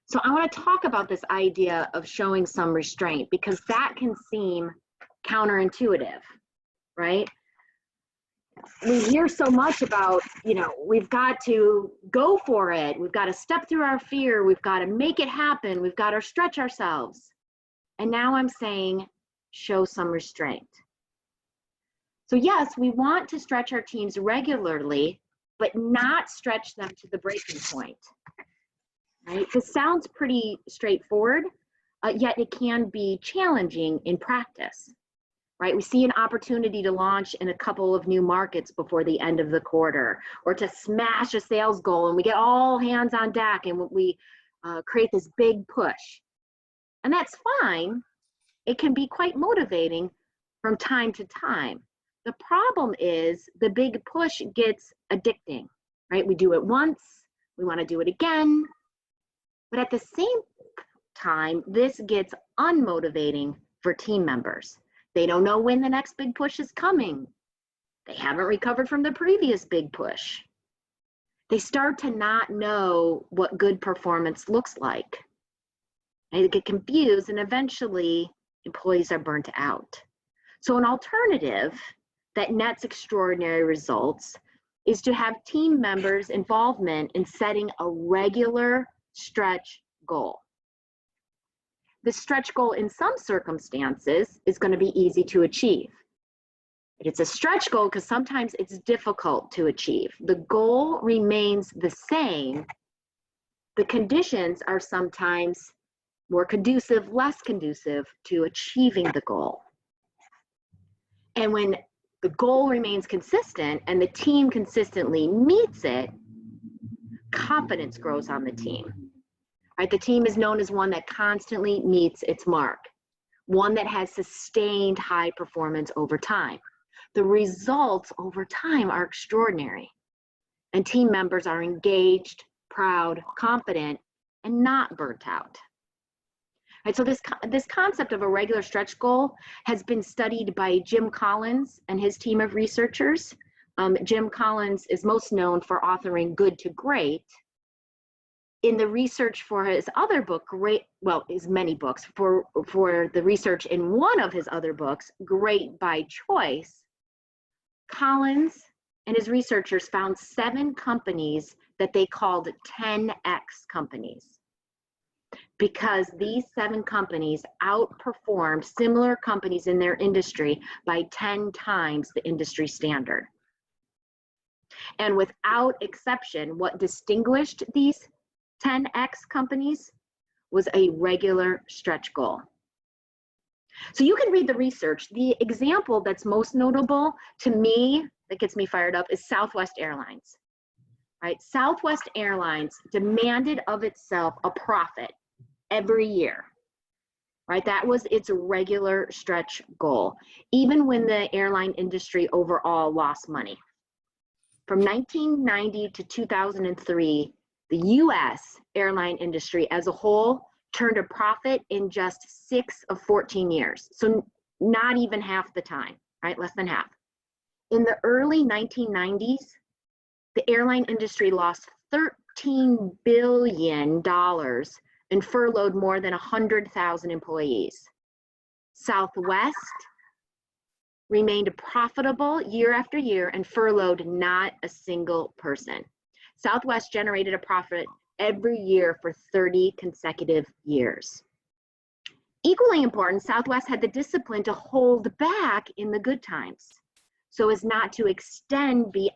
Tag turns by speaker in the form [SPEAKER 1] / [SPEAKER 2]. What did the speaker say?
[SPEAKER 1] So I want to talk about this idea of showing some restraint because that can seem counterintuitive, right? We hear so much about, we've got to go for it. We've got to step through our fear. We've got to make it happen. We've got to stretch ourselves. And now I'm saying, show some restraint. So yes, we want to stretch our teams regularly, but not stretch them to the breaking point. Right? This sounds pretty straightforward, yet it can be challenging in practice. Right? We see an opportunity to launch in a couple of new markets before the end of the quarter, or to smash a sales goal, and we get all hands on deck and we create this big push. And that's fine. It can be quite motivating from time to time. The problem is the big push gets addicting, right? We do it once, we want to do it again, but at the same time, this gets unmotivating for team members. They don't know when the next big push is coming. They haven't recovered from the previous big push. They start to not know what good performance looks like. They get confused, and eventually employees are burnt out. So an alternative that nets extraordinary results is to have team members' involvement in setting a regular stretch goal. The stretch goal in some circumstances is going to be easy to achieve. It's a stretch goal because sometimes it's difficult to achieve. The goal remains the same. The conditions are sometimes more conducive, less conducive to achieving the goal. And when the goal remains consistent and the team consistently meets it, confidence grows on the team. Right? The team is known as one that constantly meets its mark, one that has sustained high performance over time. The results over time are extraordinary, and team members are engaged, proud, confident, and not burnt out. Right, so this concept of a regular stretch goal has been studied by Jim Collins and his team of researchers. Jim Collins is most known for authoring Good to Great. In the research for his other book, his many books, for the research in one of his other books, Great by Choice, Collins and his researchers found 7 companies that they called 10X companies, because these 7 companies outperformed similar companies in their industry by 10 times the industry standard. And without exception, what distinguished these 10X companies was a regular stretch goal. So you can read the research. The example that's most notable to me, that gets me fired up, is Southwest Airlines. Right? Southwest Airlines demanded of itself a profit every year. Right? That was its regular stretch goal, even when the airline industry overall lost money. From 1990 to 2003, the US airline industry as a whole turned a profit in just 6 of 14 years. So not even half the time, right? Less than half. In the early 1990s, the airline industry lost $13 billion and furloughed more than 100,000 employees. Southwest remained profitable year after year and furloughed not a single person. Southwest generated a profit every year for 30 consecutive years. Equally important, Southwest had the discipline to hold back in the good times so as not to extend beyond